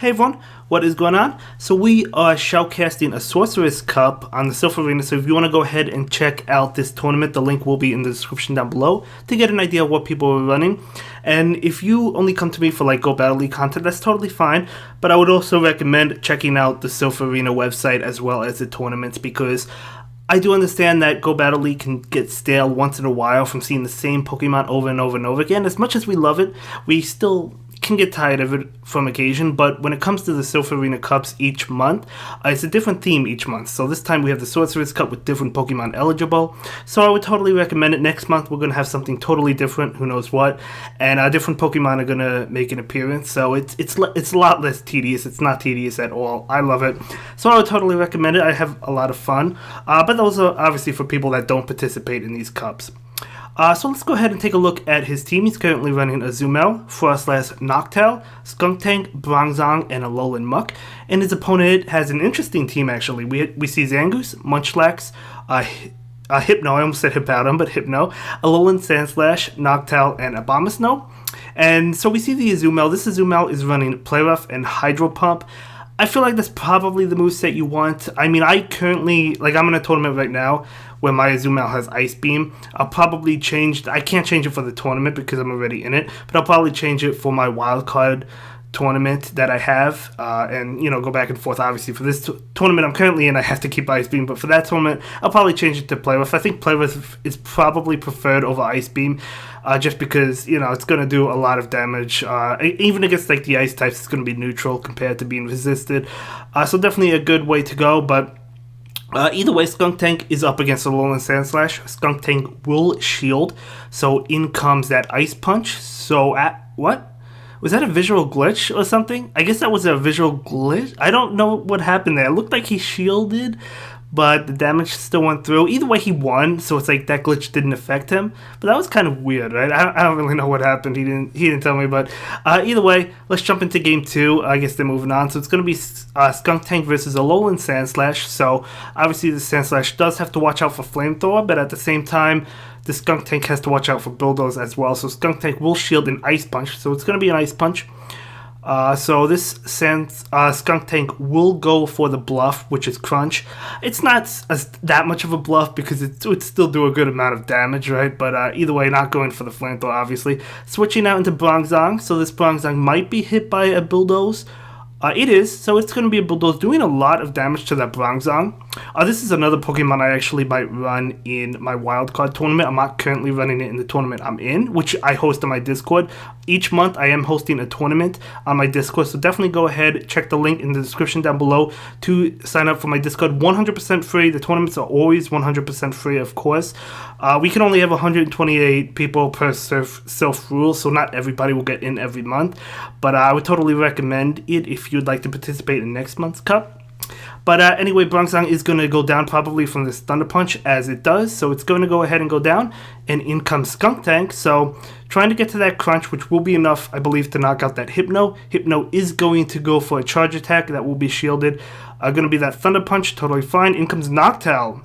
Hey everyone, what is going on? So we are shoutcasting a Sorcerous Cup on the Silver Arena, so if you want to go ahead and check out this tournament, the link will be in the description down below to get an idea of what people are running. And if you only come to me for like Go Battle League content, that's totally fine, but I would also recommend checking out the Silver Arena website as well as the tournaments, because I do understand that Go Battle League can get stale once in a while from seeing the same Pokemon over and over and over again. As much as we love it, we still can get tired of it from occasion, but when it comes to the Silver Arena Cups each month, it's a different theme each month. So this time we have the Sorcerous Cup with different Pokemon eligible, so I would totally recommend it. Next month we're going to have something totally different, who knows what, and different Pokemon are going to make an appearance, so it's a lot less tedious. It's not tedious at all. I love it, so I would totally recommend it. I have a lot of fun, but those are obviously for people that don't participate in these cups. So let's go ahead and take a look at his team. He's currently running Azumel, Noctowl, Skuntank, Bronzong, and Alolan Muck. And his opponent has an interesting team, actually. We see Zangoose, Munchlax, Hypno, I almost said Hippowdon, but Hypno, Alolan Sandslash, Noctowl, and Abomasnow. And so we see the Azumel. This Azumel is running Play Rough and Hydro Pump. I feel like that's probably the moveset you want. I mean, I'm in a tournament right now where my Azumel has Ice Beam. I'll probably I can't change it for the tournament because I'm already in it, but I'll probably change it for my wildcard tournament that I have, and go back and forth. Obviously for this tournament I'm currently in, I have to keep Ice Beam, but for that tournament I'll probably change it to Play Rough. I think Play Rough is probably preferred over Ice Beam, just because it's going to do a lot of damage, even against like the ice types. It's going to be neutral compared to being resisted, so definitely a good way to go. But either way, Skuntank is up against Alolan Sandslash. Skuntank will shield, so in comes that Ice Punch. So what? Was that a visual glitch or something? I guess that was a visual glitch. I don't know what happened there. It looked like he shielded, but the damage still went through. Either way, he won, so it's like that glitch didn't affect him. But that was kind of weird, right? I don't really know what happened. He didn't tell me, but either way, let's jump into game 2. I guess they're moving on. So it's going to be Skuntank versus Alolan Sandslash. So obviously the Sandslash does have to watch out for Flamethrower, but at the same time, the Skuntank has to watch out for Bulldoze as well. So Skuntank will shield an Ice Punch, so it's going to be an Ice Punch. So this Skuntank will go for the bluff, which is Crunch. It's not that much of a bluff because it would still do a good amount of damage, right? But either way, not going for the Flamethrower, obviously. Switching out into Bronzong, so this Bronzong might be hit by a Bulldoze. It is, so it's going to be a Bulldoze doing a lot of damage to that Bronzong. This is another Pokemon I actually might run in my wildcard tournament. I'm not currently running it in the tournament I'm in, which I host on my Discord. Each month I am hosting a tournament on my Discord, so definitely go ahead, check the link in the description down below to sign up for my Discord. 100% free. The tournaments are always 100% free, of course. We can only have 128 people per self-rule, so not everybody will get in every month, but I would totally recommend it if you'd like to participate in next month's cup. But anyway, Bronzong is going to go down probably from this Thunder Punch, as it does. So it's going to go ahead and go down, and in comes Skuntank. So trying to get to that Crunch, which will be enough, I believe, to knock out that Hypno. Hypno is going to go for a Charge Attack that will be shielded. Going to be that Thunder Punch, totally fine. In comes Noctowl.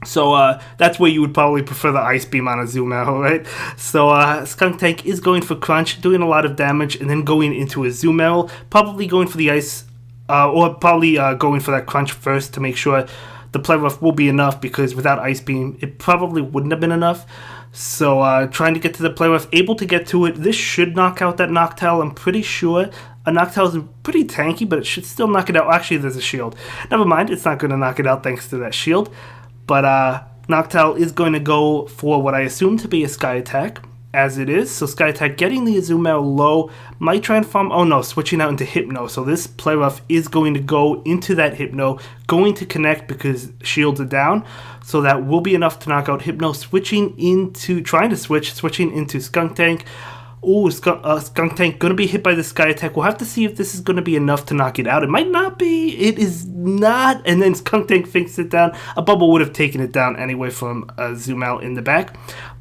So that's where you would probably prefer the Ice Beam on Azumel, right? So Skuntank is going for Crunch, doing a lot of damage, and then going into Azumel, probably going for the Ice, or probably going for that Crunch first to make sure the Play Rough will be enough, because without Ice Beam, it probably wouldn't have been enough. So trying to get to the Play Rough, able to get to it. This should knock out that Noctowl, I'm pretty sure. A Noctowl is pretty tanky, but it should still knock it out. Actually, there's a shield. Never mind, it's not going to knock it out thanks to that shield. But Noctowl is going to go for what I assume to be a Sky Attack, as it is. So Sky Attack getting the Azumel low, might try and farm. Oh no, switching out into Hypno. So this Play Rough is going to go into that Hypno, going to connect because shields are down. So that will be enough to knock out Hypno. Switching into Skuntank. Ooh, Skuntank going to be hit by the Sky Attack. We'll have to see if this is going to be enough to knock it out. It might not be. It is not. And then Skuntank thinks it down. A Bubble would have taken it down anyway from Azumel in the back.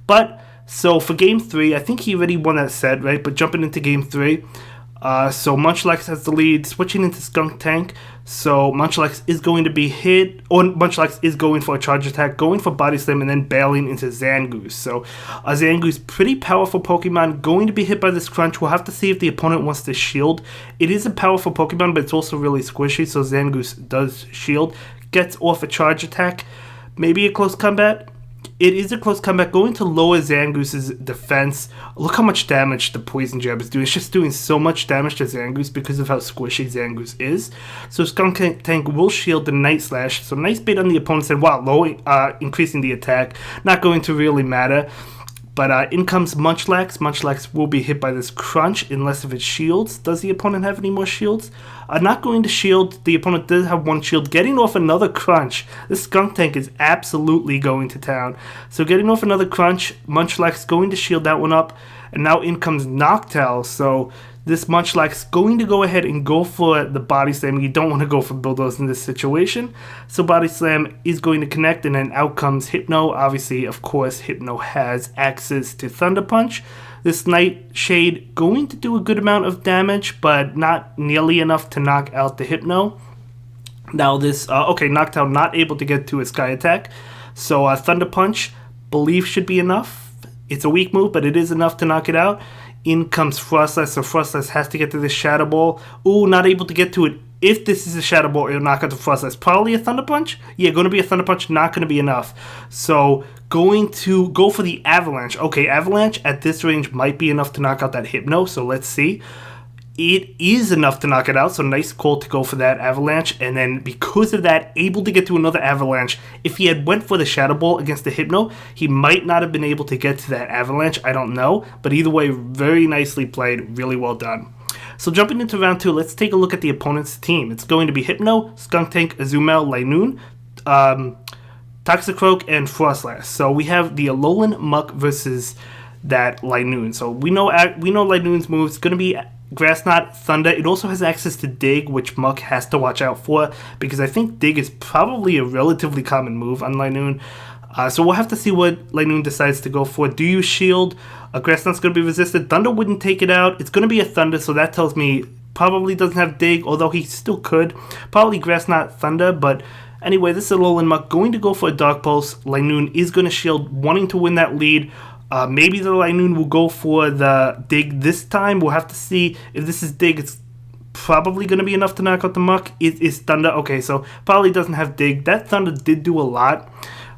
But, so for Game 3, I think he already won that set, right? But jumping into Game 3, So Munchlax has the lead, switching into Skunk Tank. So Munchlax is going to be hit, or Munchlax is going for a charge attack, going for Body Slam, and then bailing into Zangoose. So Zangoose, pretty powerful Pokemon, going to be hit by this Crunch. We'll have to see if the opponent wants to shield. It is a powerful Pokemon, but it's also really squishy, so Zangoose does shield. Gets off a charge attack. Maybe a close combat. It is a close combat, going to lower Zangoose's defense. Look how much damage the Poison Jab is doing. It's just doing so much damage to Zangoose because of how squishy Zangoose is. So Skunk Tank will shield the Night Slash. So nice bait on the opponent's end while increasing the attack. Not going to really matter. But in comes Munchlax. Munchlax will be hit by this Crunch unless if it shields. Does the opponent have any more shields? Not going to shield. The opponent does have one shield. Getting off another Crunch. This Skunk Tank is absolutely going to town. So getting off another Crunch. Munchlax going to shield that one up. And now in comes Noctowl. So this Munchlax going to go ahead and go for the Body Slam. You don't want to go for Bulldoze in this situation. So Body Slam is going to connect, and then out comes Hypno. Obviously, of course, Hypno has access to Thunder Punch. This Nightshade going to do a good amount of damage, but not nearly enough to knock out the Hypno. Now this, Noctowl not able to get to a Sky Attack. So Thunder Punch, believe should be enough. It's a weak move, but it is enough to knock it out. In comes Frostlass, so Frostlass has to get to this Shadow Ball. Ooh, not able to get to it. If this is a Shadow Ball, it'll knock out the Frostlass. Probably a Thunder Punch? Yeah, going to be a Thunder Punch, not going to be enough. So, going to go for the Avalanche. Okay, Avalanche at this range might be enough to knock out that Hypno, so let's see. It is enough to knock it out, so nice call to go for that Avalanche, and then because of that, able to get to another Avalanche. If he had went for the Shadow Ball against the Hypno, he might not have been able to get to that Avalanche, I don't know, but either way, very nicely played, really well done. So jumping into round 2, let's take a look at the opponent's team. It's going to be Hypno, Skunk Tank, Azumarill, Linoone, Toxicroak, and Frostlass. So we have the Alolan Muck versus that Linoone. So we know Linoone's moves. It's going to be Grass Knot, Thunder. It also has access to Dig, which Muck has to watch out for, because I think Dig is probably a relatively common move on Linoone. So we'll have to see what Linoone decides to go for. Do you shield? Grass Knot's going to be resisted. Thunder wouldn't take it out. It's going to be a Thunder, so that tells me probably doesn't have Dig, although he still could. Probably Grass Knot, Thunder, but anyway, this is Alolan Muck going to go for a Dark Pulse. Linoone is going to shield, wanting to win that lead. Maybe the Linoone will go for the Dig this time. We'll have to see if this is Dig. It's probably going to be enough to knock out the Muck. It is Thunder. Okay, so probably doesn't have Dig. That Thunder did do a lot,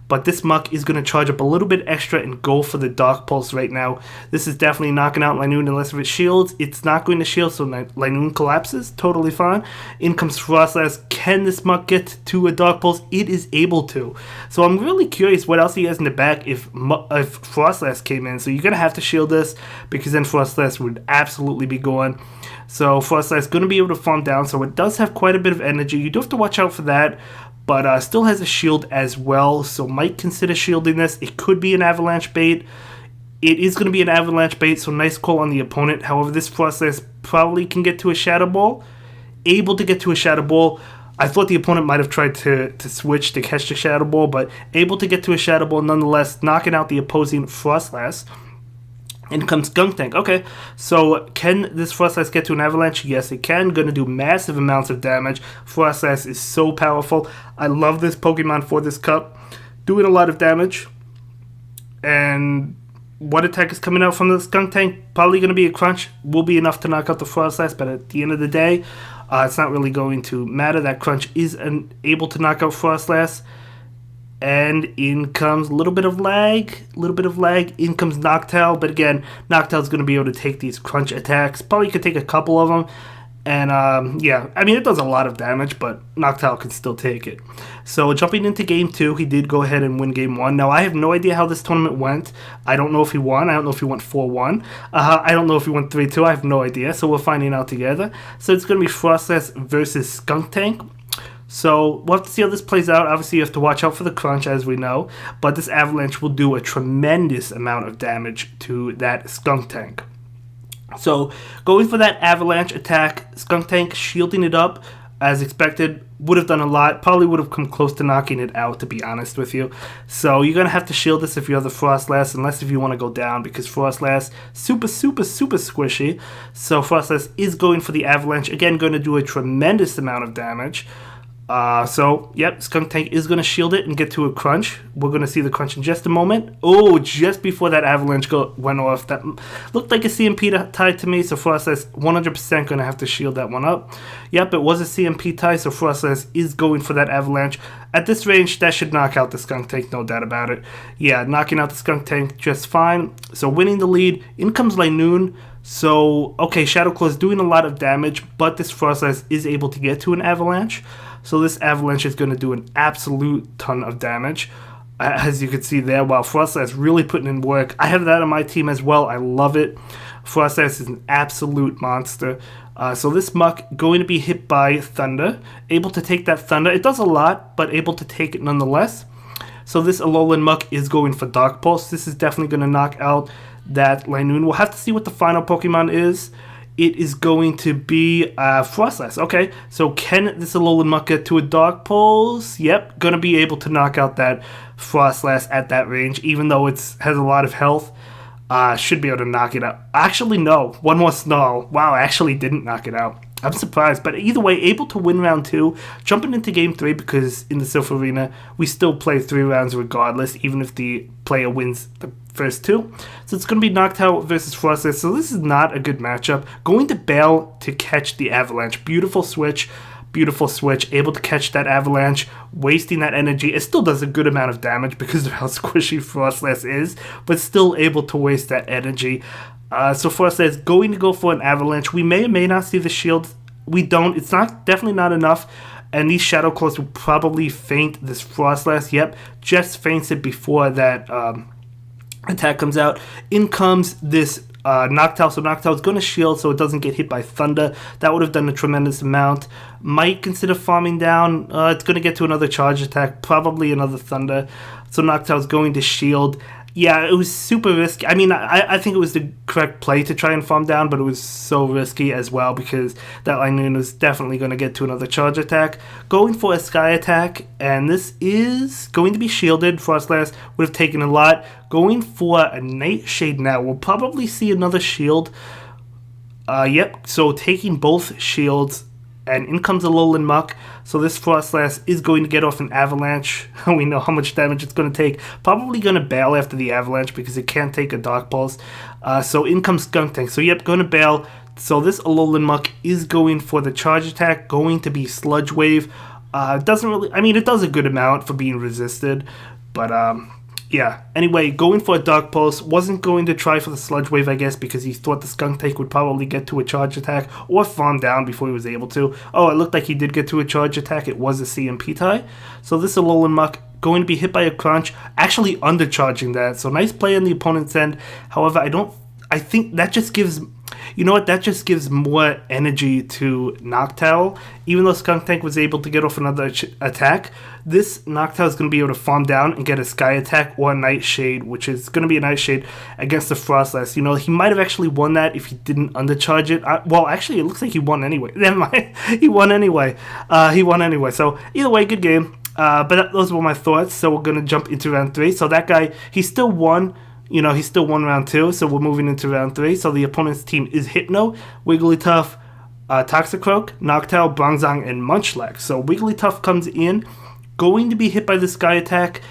but this Muck is going to charge up a little bit extra and go for the Dark Pulse right now. This is definitely knocking out Linoone unless if it shields. It's not going to shield, so Linoone collapses. Totally fine. In comes Frostlass. Can this Muck get to a Dark Pulse? It is able to. So I'm really curious what else he has in the back if Frostlass came in. So you're going to have to shield this, because then Frostlass would absolutely be gone. So Frostlass is going to be able to farm down, so it does have quite a bit of energy. You do have to watch out for that. But still has a shield as well, so might consider shielding this. It could be an Avalanche bait. It is going to be an Avalanche bait, so nice call on the opponent. However, this Frostlass probably can get to a Shadow Ball. Able to get to a Shadow Ball. I thought the opponent might have tried to switch to catch the Shadow Ball, but able to get to a Shadow Ball nonetheless, knocking out the opposing Frostlass. In comes Skunk Tank. Okay, so can this Frostlass get to an Avalanche? Yes, it can. Going to do massive amounts of damage. Frostlass is so powerful. I love this Pokemon for this cup. Doing a lot of damage. And what attack is coming out from the Skunk Tank? Probably going to be a Crunch. Will be enough to knock out the Frostlass, but at the end of the day, it's not really going to matter. That Crunch is able to knock out Frostlass. And in comes a little bit of lag. In comes Noctowl, but again, Noctowl's going to be able to take these Crunch attacks. Probably could take a couple of them. And yeah, I mean, it does a lot of damage, but Noctowl can still take it. So jumping into Game 2, he did go ahead and win Game 1. Now, I have no idea how this tournament went. I don't know if he won. I don't know if he went 4-1. I don't know if he went 3-2. I have no idea, so we're finding out together. So it's going to be Frostlass versus Skunk Tank. So we'll have to see how this plays out. Obviously, you have to watch out for the Crunch, as we know. But this Avalanche will do a tremendous amount of damage to that Skunk Tank. So going for that Avalanche attack, Skunk Tank shielding it up. as expected. Would have done a lot. Probably would have come close to knocking it out, to be honest with you. So you're going to have to shield this if you have the Frostlass, unless if you want to go down, because Frostlass, super squishy. So Frostlass is going for the Avalanche. Again, going to do a tremendous amount of damage. So, yep, Skuntank is going to shield it and get to a crunch. We're going to see the crunch in just a moment. Oh, just before that Avalanche went off, that looked like a CMP tie to me, so Frostlass 100% going to have to shield that one up. Yep, it was a CMP tie, so Frostlass is going for that Avalanche. At this range, that should knock out the Skuntank, no doubt about it. Yeah, knocking out the Skuntank just fine. So, winning the lead. In comes Linoon. So, okay, Shadow Claw is doing a lot of damage, but this Frostlass is able to get to an Avalanche. So this Avalanche is going to do an absolute ton of damage, as you can see there. Wow, Frostlass really putting in work. I have that on my team as well. I love it. Frostlass is an absolute monster. So this Muck going to be hit by Thunder. Able to take that Thunder. It does a lot, but able to take it nonetheless. So this Alolan Muck is going for Dark Pulse. This is definitely going to knock out that Linoon. We'll have to see what the final Pokemon is. It is going to be Frostlass. Okay, so can this Alolan Muck get to a Dark Pulse? Yep, going to be able to knock out that Frostlass at that range, even though it has a lot of health. Should be able to knock it out. Actually, no. One more Snarl. Wow, actually didn't knock it out. I'm surprised. But either way, able to win round 2. Jumping into game 3, because in the Silph Arena, we still play 3 rounds regardless, even if the player wins the first 2. So it's going to be Noctowl versus Frostlass. So this is not a good matchup. Going to Bail to catch the Avalanche. Beautiful switch. Beautiful switch. Able to catch that Avalanche. Wasting that energy. It still does a good amount of damage because of how squishy Frostlass is, but still able to waste that energy. So Frostlass going to go for an Avalanche. We may or may not see the shield. We don't. It's definitely not enough. And these Shadow Claws will probably feint this Frostlass. Yep, just feints it before that attack comes out. In comes this Noctowl. So Noctowl is going to shield so it doesn't get hit by Thunder. That would have done a tremendous amount. Might consider farming down. It's going to get to another charge attack. Probably another Thunder. So Noctowl is going to shield. Yeah, it was super risky. I mean, I think it was the correct play to try and farm down, but it was so risky as well because that Linoon was definitely going to get to another charge attack. Going for a Sky attack, and this is going to be shielded. Frostlass would have taken a lot. Going for a Nightshade now. We'll probably see another shield. Yep, so taking both shields. And in comes a Alolan Muck. So this Frostlass is going to get off an Avalanche. We know how much damage it's going to take. Probably going to bail after the Avalanche because it can't take a Dark Pulse. So in comes Skuntank. So yep, going to bail. So this Alolan Muck is going for the charge attack. Going to be Sludge Wave. Doesn't really... I mean, it does a good amount for being resisted. But, yeah. Anyway, going for a Dark Pulse. Wasn't going to try for the Sludge Wave, I guess, because he thought the Skuntank would probably get to a charge attack or farm down before he was able to. Oh, it looked like he did get to a charge attack. It was a CMP tie. So this Alolan Muck going to be hit by a crunch, actually undercharging that. So nice play on the opponent's end. However, I think that just gives... You know what? That just gives more energy to Noctowl. Even though Skuntank was able to get off another attack, this Noctowl is going to be able to farm down and get a Sky attack or a Nightshade, which is going to be a Nightshade against the Frostlass. You know, he might have actually won that if he didn't undercharge it. Well, actually, it looks like he won anyway. Never mind. He won anyway. So, either way, good game. But those were my thoughts. So, we're going to jump into round 3. So, that guy, he still won. You know, he still won round 2, so we're moving into round 3. So the opponent's team is Hypno, Wigglytuff, Toxicroak, Noctowl, Bronzong, and Munchlax. So Wigglytuff comes in, going to be hit by the Sky attack.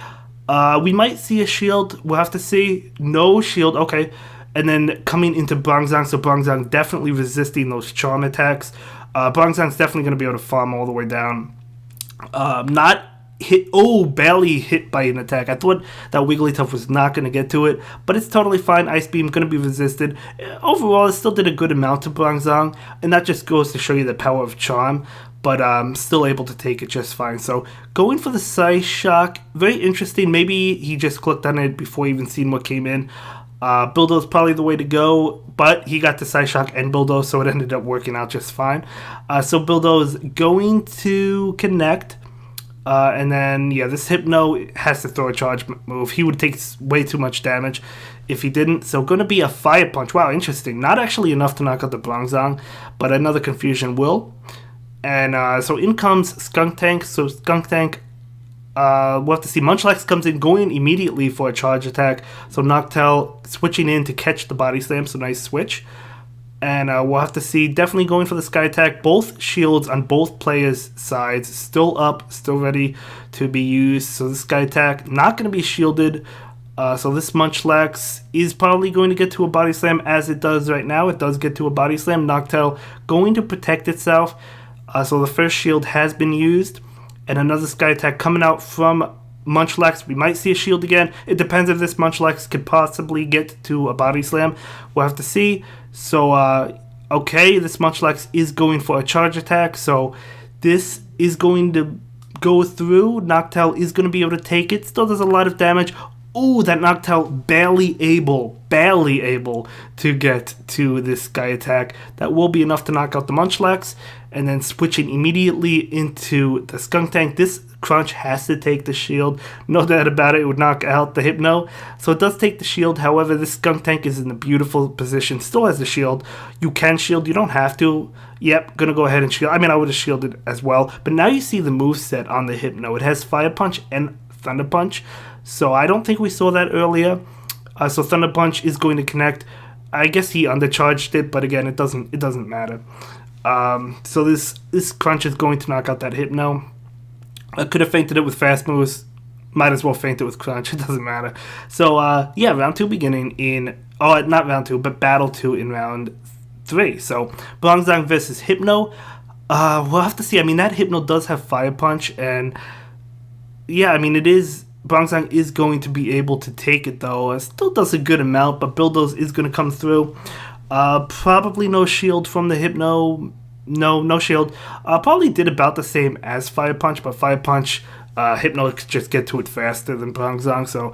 We might see a shield. We'll have to see. No shield. Okay. And then coming into Bronzong, so Bronzong definitely resisting those charm attacks. Bronzong's definitely going to be able to farm all the way down. Not hit. Oh, barely hit by an attack. I thought that Wigglytuff was not going to get to it, but it's totally fine. Ice Beam going to be resisted. Overall, it still did a good amount to Bronzong, and that just goes to show you the power of Charm, but still able to take it just fine. So going for the Psyshock, very interesting. Maybe he just clicked on it before even seeing what came in. Bulldoze's probably the way to go, but he got the Psyshock and Bulldoze, so it ended up working out just fine. So Bulldoze going to connect. And then, yeah, this Hypno has to throw a charge move. He would take way too much damage if he didn't. So, going to be a Fire Punch. Wow, interesting. Not actually enough to knock out the Bronzong, but another Confusion will. And so in comes Skunk Tank. So Skunk Tank, we'll have to see. Munchlax comes in going immediately for a charge attack. So Noctowl switching in to catch the body slam. So nice switch. And we'll have to see. Definitely going for the Sky Attack. Both shields on both players' sides. Still up. Still ready to be used. So the Sky Attack not going to be shielded. So this Munchlax is probably going to get to a body slam as it does right now. It does get to a body slam. Noctowl going to protect itself. So the first shield has been used. And another Sky Attack coming out from Munchlax. We might see a shield again. It depends if this Munchlax could possibly get to a body slam. We'll have to see. So, okay, this Munchlax is going for a charge attack. So this is going to go through. Noctowl is going to be able to take it. Still does a lot of damage. Ooh, that Noctowl barely able to get to this Sky Attack. That will be enough to knock out the Munchlax. And then switching immediately into the Skunk Tank. This Crunch has to take the shield. No doubt about it. It would knock out the Hypno. So it does take the shield. However, this Skunk Tank is in a beautiful position. Still has the shield. You can shield. You don't have to. Yep, gonna go ahead and shield. I mean, I would have shielded as well. But now you see the moveset on the Hypno. It has Fire Punch and Thunder Punch. So I don't think we saw that earlier. So Thunder Punch is going to connect. I guess he undercharged it, but again, it doesn't matter. So this Crunch is going to knock out that Hypno. I could have feinted it with fast moves. Might as well feint it with Crunch. It doesn't matter. So yeah, round 2 beginning in not round 2, but battle 2 in round 3. So Bronzong versus Hypno. We'll have to see. I mean, that Hypno does have Fire Punch, and yeah, I mean, Bronzong is going to be able to take it, though. It still does a good amount, but Bulldoze is going to come through. Probably no shield from the Hypno. No shield. Probably did about the same as Fire Punch, but Fire Punch, Hypno could just get to it faster than Bronzong. So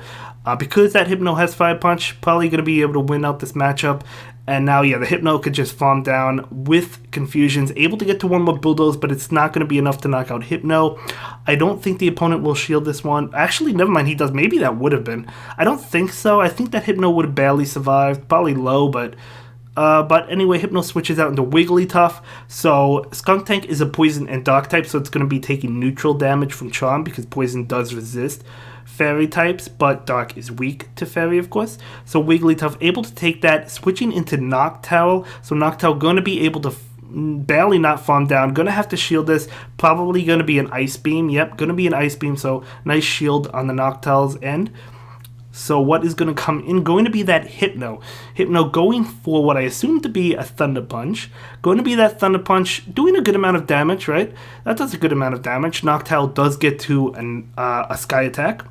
because that Hypno has Fire Punch, probably going to be able to win out this matchup. And now, yeah, the Hypno could just farm down with Confusions, able to get to one more Bulldoze, but it's not going to be enough to knock out Hypno. I don't think the opponent will shield this one. Actually, never mind, he does. Maybe that would have been. I don't think so. I think that Hypno would have barely survived. Probably low, but anyway, Hypno switches out into Wigglytuff. So Skunk Tank is a Poison and Dark type, so it's going to be taking neutral damage from Charm because Poison does resist Fairy types, but Dark is weak to Fairy, of course. So Wigglytuff able to take that, switching into Noctowl. So Noctowl going to be able to barely not farm down. Going to have to shield this. Probably going to be an Ice Beam. Yep, going to be an Ice Beam. So nice shield on the Noctowl's end. So what is going to come in? Going to be that Hypno. Hypno going for what I assume to be a Thunder Punch. Going to be that Thunder Punch, doing a good amount of damage, right? That does a good amount of damage. Noctowl does get to a Sky Attack.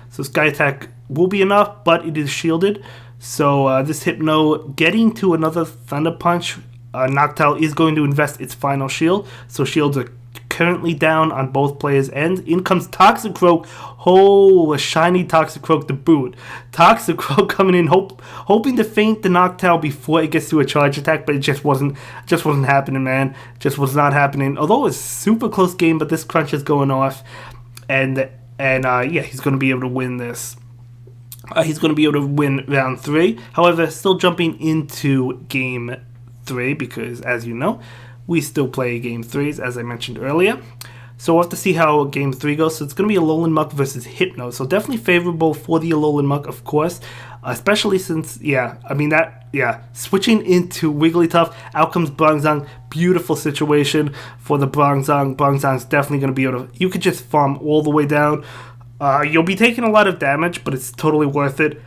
So Sky Attack will be enough, but it is shielded. So this Hypno getting to another Thunder Punch. Noctowl is going to invest its final shield. So shields are currently down on both players' ends. In comes Toxicroak. Oh, a shiny Toxicroak to boot. Toxicroak coming in, hoping to feint the Noctowl before it gets to a charge attack, but it just wasn't happening, man. Just was not happening. Although it's a super close game, but this Crunch is going off, and yeah, he's going to be able to win this. He's going to be able to win round 3. However, still jumping into game 3 because, as you know, we still play game 3s, as I mentioned earlier. So we'll have to see how game 3 goes. So it's going to be Alolan Muck versus Hypno. So definitely favorable for the Alolan Muck, of course. Especially since, switching into Wigglytuff. Out comes Bronzong. Beautiful situation for the Bronzong. Bronzong's definitely going to be able to... You could just farm all the way down. You'll be taking a lot of damage, but it's totally worth it.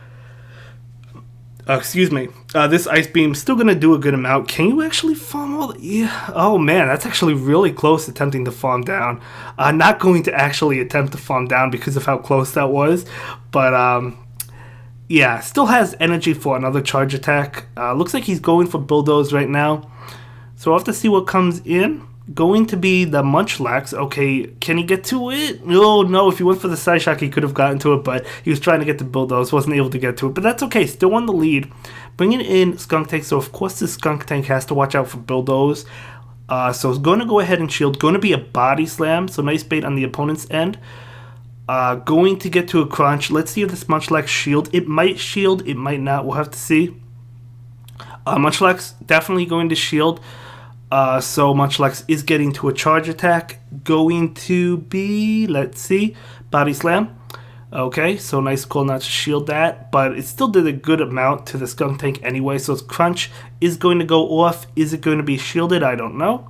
This Ice Beam still going to do a good amount. Can you actually farm all the... Yeah. Oh, man, that's actually really close attempting to farm down. Not going to actually attempt to farm down because of how close that was. But, yeah, still has energy for another charge attack. Looks like he's going for Bulldoze right now. So we'll have to see what comes in. Going to be the Munchlax. Okay, can he get to it? Oh, no, if he went for the Side Shock, he could have gotten to it, but he was trying to get to Bulldoze, wasn't able to get to it. But that's okay, still on the lead. Bringing in Skunk Tank, so of course this Skunk Tank has to watch out for Bulldoze. So it's going to go ahead and shield. Going to be a Body Slam, so nice bait on the opponent's end. Going to get to a Crunch. Let's see if this Munchlax shield. It might shield, it might not. We'll have to see. Munchlax definitely going to shield. So Munchlax is getting to a charge attack. Going to be, let's see, Body Slam. Okay, so nice call not to shield that, but it still did a good amount to the Skunk Tank anyway, so its Crunch is going to go off. Is it going to be shielded? I don't know.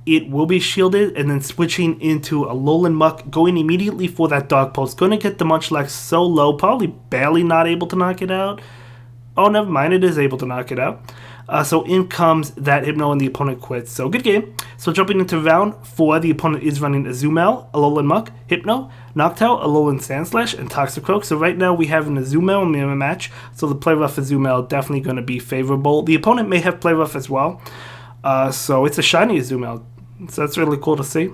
It will be shielded, and then switching into a Alolan Muck, going immediately for that Dark Pulse. Going to get the Munchlax so low, probably barely not able to knock it out. Oh, never mind, it is able to knock it out. So in comes that Hypno and the opponent quits. So good game. So jumping into round 4, the opponent is running Azumarill, Alolan Muck, Hypno, Noctowl, Alolan Sandslash, and Toxicroak. So right now we have an Azumarill mirror match. So the Play Rough Azumarill definitely going to be favorable. The opponent may have Play Rough as well. So it's a shiny Azumarill. So that's really cool to see.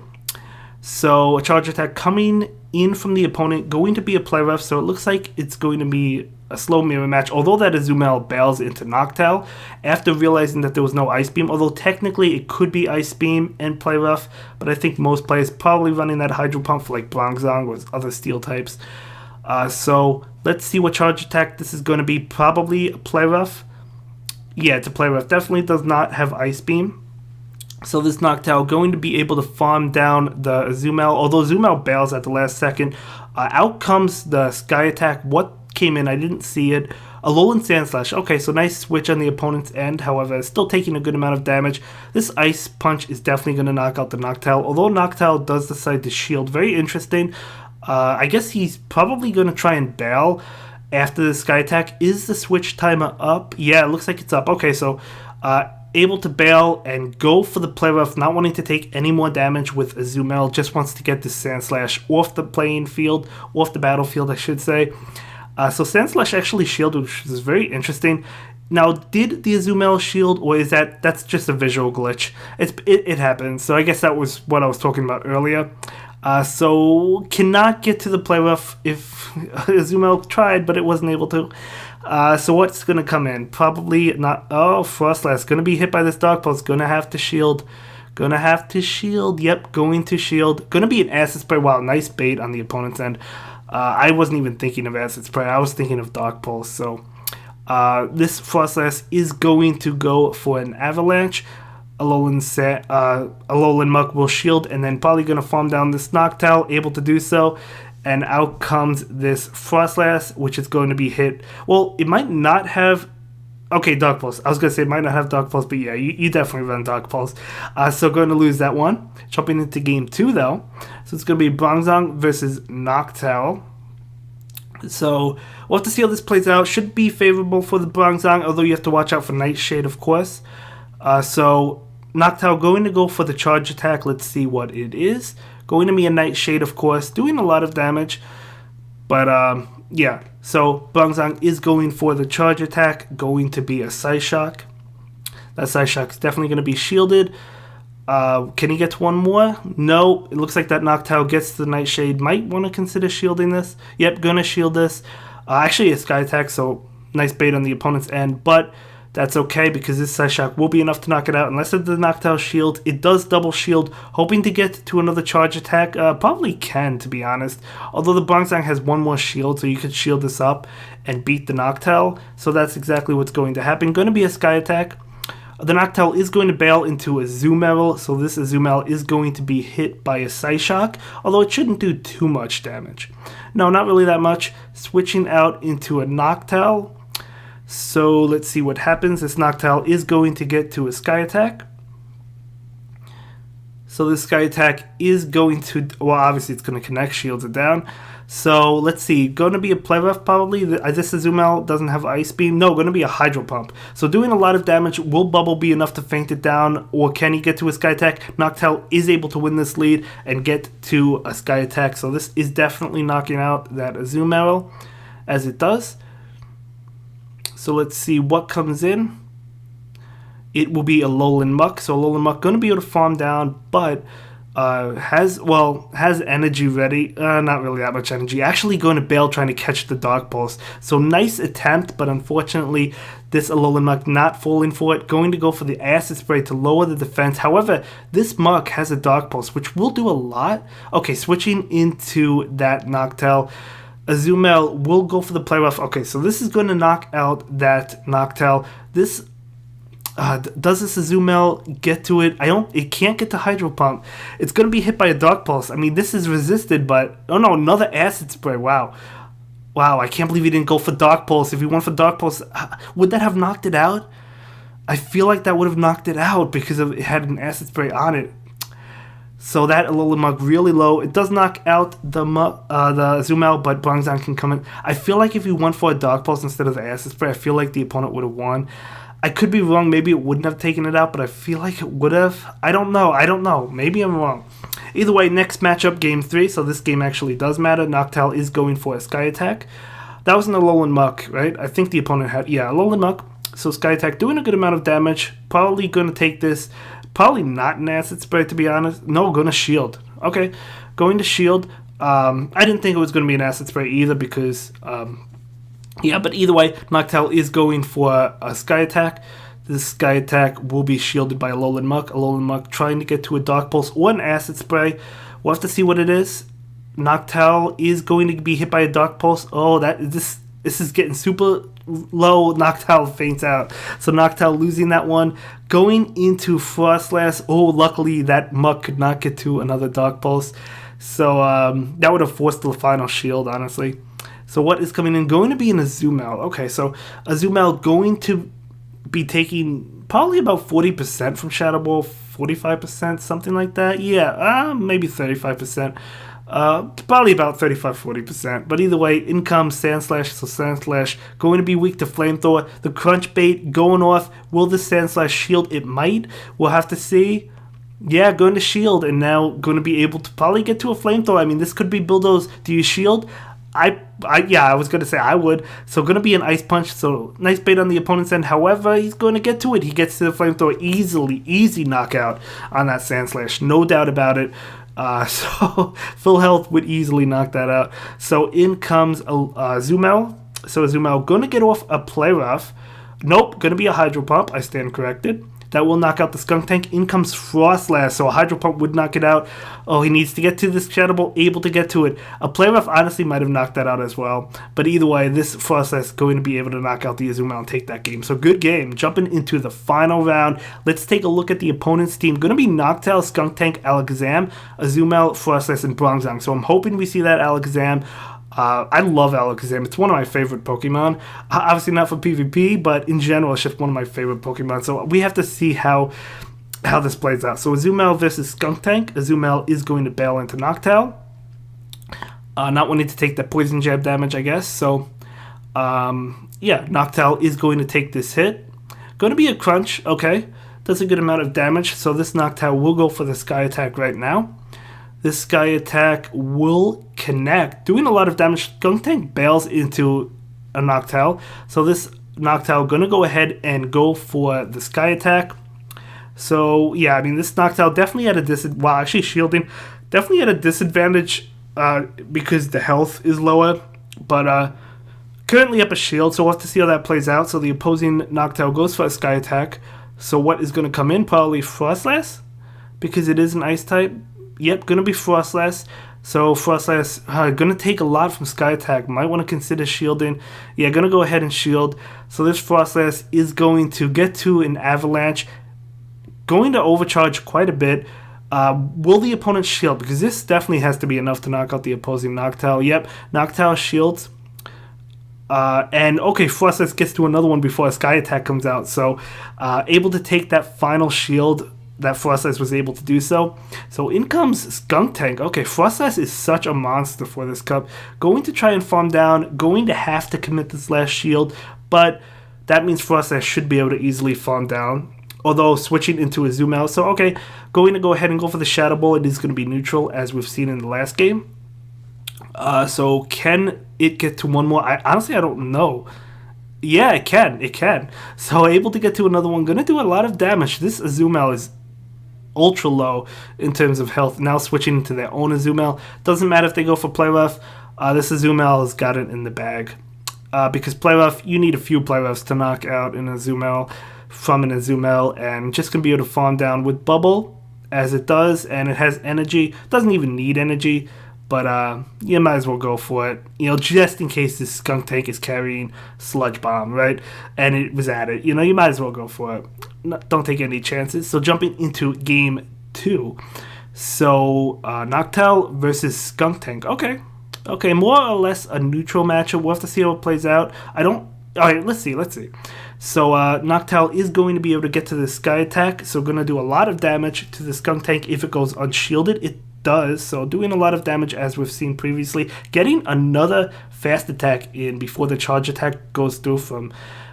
So a charge attack coming in from the opponent, going to be a Play Rough. So it looks like it's going to be a slow mirror match, although that Azumarill bails into Noctowl after realizing that there was no Ice Beam, although technically it could be Ice Beam and Play Rough, but I think most players probably running that Hydro Pump for like Bronzong or other steel types. So let's see what charge attack this is going to be. Probably a Play Rough. Yeah, it's a Play Rough. Definitely does not have Ice Beam. So this Noctowl going to be able to farm down the Azumarill, although Azumarill bails at the last second. Out comes the Sky Attack. What came in? I didn't see it. Alolan Sandslash. Okay, so nice switch on the opponent's end. However, still taking a good amount of damage. This Ice Punch is definitely going to knock out the Noctowl. Although Noctowl does decide to shield. Very interesting. I guess he's probably going to try and bail after the Sky Attack. Is the switch timer up? Yeah, it looks like it's up. Okay, so able to bail and go for the Play Rough, not wanting to take any more damage with Azumarill. Just wants to get this Sandslash off the playing field, off the battlefield, I should say. So Sandslash actually shielded, which is very interesting. Now, did the Azumarill shield, or is that's just a visual glitch? It happens. So I guess that was what I was talking about earlier. So cannot get to the Play Rough if Azumarill tried, but it wasn't able to. So what's going to come in? Probably not. Oh, Frostlass going to be hit by this Dark Pulse. Going to have to shield. Gonna have to shield. Yep, going to shield. Gonna be an Acid Spray. Wow, nice bait on the opponent's end. I wasn't even thinking of Acid Spray. I was thinking of Dark Pulse. So this Frostlass is going to go for an Avalanche. Alolan Muck will shield, and then probably going to farm down this Noctowl, able to do so. And out comes this Frostlass, which is going to be hit. Well, it might not have... Okay, Dark Pulse. I was going to say it might not have Dark Pulse, but yeah, you definitely run Dark Pulse. So going to lose that one. Jumping into game 2, though. So it's going to be Bronzong versus Noctowl. So we'll have to see how this plays out. Should be favorable for the Bronzong, although you have to watch out for Nightshade, of course. So Noctowl going to go for the charge attack. Let's see what it is. Going to be a Nightshade, of course. Doing a lot of damage. But, yeah. So Bronzong is going for the charge attack. Going to be a Psyshock. That Psyshock is definitely going to be shielded. Can he get to one more? No. It looks like that Noctowl gets to the Nightshade. Might want to consider shielding this. Yep, going to shield this. Actually, a Sky Attack, so nice bait on the opponent's end. But that's okay because this Psyshock will be enough to knock it out. Unless it's the Noctowl shield, it does double shield. Hoping to get to another charge attack. Probably can, to be honest. Although the Bronzong has one more shield, so you could shield this up and beat the Noctowl. So that's exactly what's going to happen. Going to be a Sky Attack. The Noctowl is going to bail into a Azumarill, so this Azumarill is going to be hit by a Psyshock, although it shouldn't do too much damage. No, not really that much. Switching out into a Noctowl. So let's see what happens. This Noctowl is going to get to a Sky Attack. So this Sky Attack is going to... Well, obviously it's going to connect, shields it down. So let's see. Going to be a Play Rough probably. This Azumarill doesn't have Ice Beam. No, going to be a Hydro Pump. So doing a lot of damage. Will Bubble be enough to feint it down? Or can he get to a Sky Attack? Noctowl is able to win this lead and get to a Sky Attack. So this is definitely knocking out that Azumarill as it does. So let's see what comes in. It will be a Alolan Muck. So Alolan Muck going to be able to farm down, but has energy ready. Not really that much energy. Actually going to bail trying to catch the Dark Pulse. So nice attempt, but unfortunately this Alolan Muck not falling for it. Going to go for the Acid Spray to lower the defense. However, this Muck has a Dark Pulse, which will do a lot. Okay, switching into that Noctowl. Azumarill will go for the Play Rough. Okay, so this is going to knock out that Noctowl. This Does this Azumel get to it? It can't get to Hydro Pump. It's going to be hit by a Dark Pulse. I mean, this is resisted, but... Oh no, another Acid Spray. Wow. Wow, I can't believe he didn't go for Dark Pulse. If he went for Dark Pulse, would that have knocked it out? I feel like that would have knocked it out because it had an Acid Spray on it. So that Alolan Mug really low. It does knock out the Azumel, but Bronzong can come in. I feel like if he went for a Dark Pulse instead of the Acid Spray, I feel like the opponent would have won. I could be wrong. Maybe it wouldn't have taken it out, but I feel like it would have. I don't know. Maybe I'm wrong. Either way, next matchup, Game 3. So this game actually does matter. Noctowl is going for a Sky Attack. That was an Alolan Muck, right? I think the opponent had... Yeah, Alolan Muck. So Sky Attack doing a good amount of damage. Probably going to take this. Probably not an Acid Spray, to be honest. No, going to Shield. Okay, going to Shield. I didn't think it was going to be an Acid Spray either because... yeah, but either way, Noctowl is going for a Sky Attack. This Sky Attack will be shielded by Alolan Muck. Alolan Muck trying to get to a Dark Pulse or an Acid Spray. We'll have to see what it is. Noctowl is going to be hit by a Dark Pulse. Oh, this is getting super low. Noctowl faints out. So Noctowl losing that one. Going into Frostlass. Oh, luckily that Muck could not get to another Dark Pulse. So that would have forced the final shield, honestly. So what is coming in? Going to be an Azumel. Okay, so Azumel going to be taking probably about 40% from Shadow Ball, 45%, something like that. Yeah, maybe 35%. Probably about 35-40%. But either way, in comes Sandslash. So Sandslash going to be weak to Flamethrower. The Crunch Bait going off. Will the Sandslash shield? It might. We'll have to see. Yeah, going to shield, and now going to be able to probably get to a Flamethrower. I mean, this could be Bulldoze. Do you shield? Yeah, I was going to say I would. So going to be an Ice Punch. So nice bait on the opponent's end. However, he's going to get to it. He gets to the Flamethrower easily. Easy knockout on that Sandslash. No doubt about it. So full health would easily knock that out. So in comes Azumel. So Azumel going to get off a Play Rough. Nope, going to be a Hydro Pump. I stand corrected. That will knock out the Skunk Tank. In comes Frostlass, so a Hydro Pump would knock it out. Oh, he needs to get to this Shadow Ball, able to get to it. A Play Rough honestly might have knocked that out as well. But either way, this Frostlass is going to be able to knock out the Azumel and take that game. So good game. Jumping into the final round. Let's take a look at the opponent's team. Going to be Noctowl, Skunk Tank, Alakazam, Azumel, Frostlass, and Bronzong. So I'm hoping we see that Alakazam. I love Alakazam. It's one of my favorite Pokemon. Obviously not for PvP, but in general, it's just one of my favorite Pokemon. So we have to see how this plays out. So Azumel versus Skunk Tank. Azumel is going to bail into Noctowl. Not wanting to take that Poison Jab damage, I guess. So, yeah, Noctowl is going to take this hit. Going to be a Crunch. Okay. Does a good amount of damage. So this Noctowl will go for the Sky Attack right now. This Sky Attack will connect, doing a lot of damage. Skunk Tank bails into a Noctowl. So this Noctowl going to go ahead and go for the Sky Attack. So, yeah, I mean, this Noctowl definitely had a disadvantage. Well, actually shielding. Definitely had a disadvantage because the health is lower. But currently up a shield, so we'll have to see how that plays out. So the opposing Noctowl goes for a Sky Attack. So what is going to come in? Probably Frostlass, because it is an Ice type. Yep, going to be Frostlass. So Frostlass going to take a lot from Sky Attack. Might want to consider shielding. Yeah, going to go ahead and shield. So this Frostlass is going to get to an Avalanche. Going to overcharge quite a bit. Will the opponent shield? Because this definitely has to be enough to knock out the opposing Noctowl. Yep, Noctowl shields. And okay, Frostlass gets to another one before a Sky Attack comes out. So able to take that final shield. That Frostlass was able to do so. So in comes Skunk Tank. Okay, Frostlass is such a monster for this cup. Going to try and farm down. Going to have to commit this last shield. But that means Frostlass should be able to easily farm down. Although switching into Azumel. So okay, going to go ahead and go for the Shadow Ball. It is going to be neutral as we've seen in the last game. So can it get to one more? Honestly, I don't know. Yeah, it can. It can. So able to get to another one. Going to do a lot of damage. This Azumel is ultra low in terms of health. Now switching into their own Azumel. Doesn't matter if they go for Play Rough. This Azumel has got it in the bag. Because Play Rough, you need a few Play Roughs to knock out an Azumel from an Azumel. And just going to be able to farm down with Bubble as it does. And it has energy. Doesn't even need energy. but you might as well go for it, you know, just in case this skunk tank is carrying Sludge Bomb, right? And it was at it, you know, you might as well go for it. Don't take any chances. So jumping into game 2. So Noctowl versus Skunk Tank. Okay, more or less a neutral matchup. We'll have to see how it plays out. Alright, let's see. So Noctowl is going to be able to get to the Sky Attack, so going to do a lot of damage to the Skunk Tank if it goes unshielded. It does, so doing a lot of damage as we've seen previously. Getting another fast attack in before the charge attack goes through from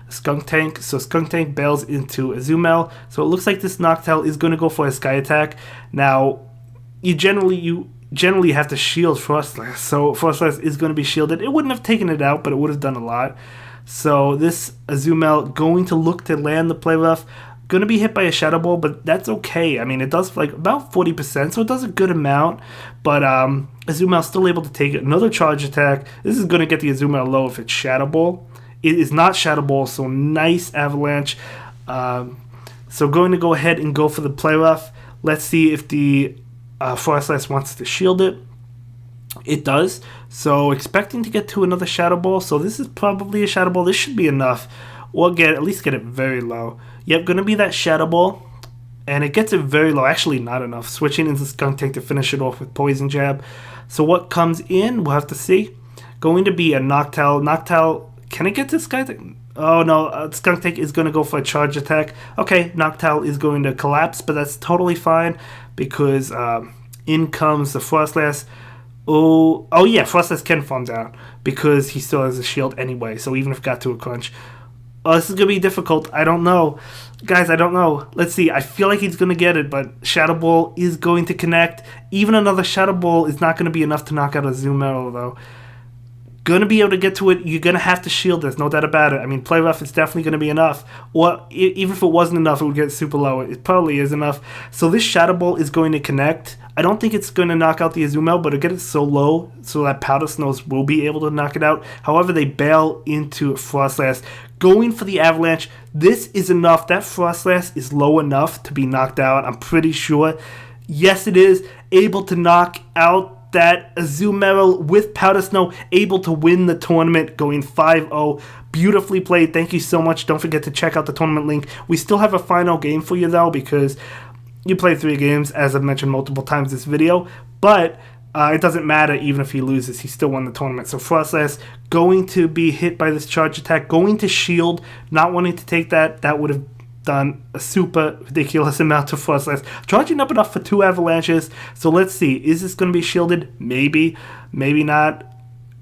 Skunk Tank. So Skunk Tank bails into Azumel. So it looks like this Noctowl is going to go for a Sky Attack. Now, you generally have to shield Frostlass, so Frostlass is going to be shielded. It wouldn't have taken it out, but it would have done a lot. So this Azumel going to look to land the play rough. Going to be hit by a Shadow Ball, but that's okay. I mean, it does like about 40%, so it does a good amount. But Azumel's still able to take another charge attack. This is going to get the Azumel low if it's Shadow Ball. It is not Shadow Ball, so nice Avalanche. So going to go ahead and go for the play rough. Let's see if the Frostlass wants to shield it. It does. So expecting to get to another Shadow Ball. So this is probably a Shadow Ball. This should be enough. Or at least get it very low. Yep, going to be that Shadow Ball. And it gets it very low. Actually, not enough. Switching into Skunk Tank to finish it off with Poison Jab. So what comes in, we'll have to see. Going to be a Noctowl. Noctowl, can it get to Sky Tank? Oh no, Skunk Tank is going to go for a charge attack. Okay, Noctowl is going to collapse, but that's totally fine because in comes the Frostlass. Oh yeah, Frostlass can farm down because he still has a shield anyway, so even if it got to a crunch. Oh, this is going to be difficult. I don't know. Guys, I don't know. Let's see. I feel like he's going to get it, but Shadow Ball is going to connect. Even another Shadow Ball is not going to be enough to knock out Azumel, though. Going to be able to get to it. You're going to have to shield this, no doubt about it. I mean, play rough is definitely going to be enough. Or even if it wasn't enough, it would get super low. It probably is enough. So this Shadow Ball is going to connect. I don't think it's going to knock out the Azumel, but it'll get it so low so that Powder Snows will be able to knock it out. However, they bail into Frostlass. Going for the Avalanche. This is enough. That Frostlass is low enough to be knocked out. I'm pretty sure. Yes, it is. Able to knock out that Azumel with Powder Snow. Able to win the tournament. Going 5-0. Beautifully played. Thank you so much. Don't forget to check out the tournament link. We still have a final game for you, though, because you played 3 games, as I've mentioned multiple times this video. But it doesn't matter even if he loses. He still won the tournament. So Frostlass going to be hit by this charge attack. Going to shield. Not wanting to take that. That would have done a super ridiculous amount to Frostlass. Charging up enough for 2 avalanches. So let's see. Is this going to be shielded? Maybe. Maybe not.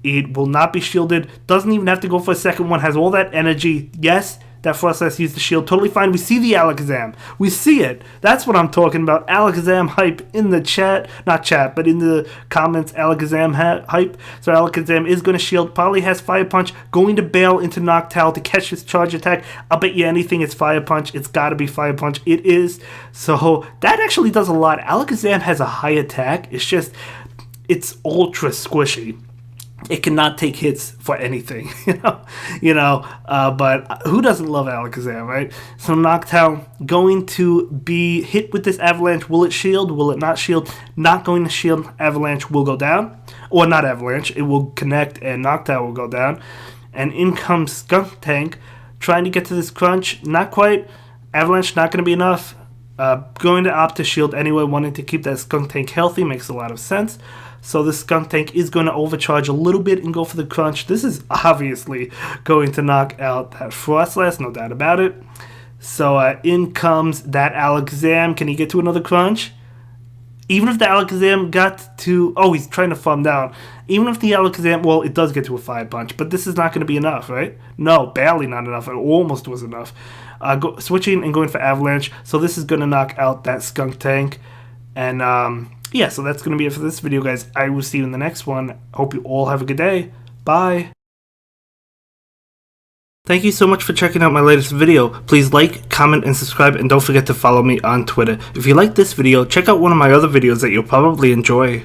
It will not be shielded. Doesn't even have to go for a second one. Has all that energy. Yes. That Frostlass used the shield. Totally fine. We see the Alakazam. We see it. That's what I'm talking about. Alakazam hype in the chat. Not chat, but in the comments. Alakazam hype. So Alakazam is going to shield. Probably has Fire Punch. Going to bail into Noctowl to catch his charge attack. I'll bet you anything it's Fire Punch. It's got to be Fire Punch. It is. So that actually does a lot. Alakazam has a high attack. It's just, it's ultra squishy. It cannot take hits for anything, but who doesn't love Alakazam, right? So Noctowl going to be hit with this Avalanche. Will it shield? Will it not shield? Not going to shield. Avalanche will go down. Or not Avalanche. It will connect and Noctowl will go down. And in comes Skunk Tank trying to get to this crunch. Not quite. Avalanche not going to be enough. Going to opt to shield anyway, wanting to keep that Skunk Tank healthy. Makes a lot of sense. So the Skunk Tank is going to overcharge a little bit and go for the crunch. This is obviously going to knock out that Frostlass, no doubt about it. So in comes that Alakazam. Can he get to another crunch? Even if the Alakazam got to... Oh, he's trying to farm down. Even if the Alakazam... Well, it does get to a Fire Punch, but this is not going to be enough, right? No, barely not enough. It almost was enough. Switching and going for Avalanche. So this is going to knock out that Skunk Tank. And... yeah, so that's going to be it for this video, guys. I will see you in the next one. Hope you all have a good day. Bye. Thank you so much for checking out my latest video. Please like, comment, and subscribe, and don't forget to follow me on Twitter. If you like this video, check out one of my other videos that you'll probably enjoy.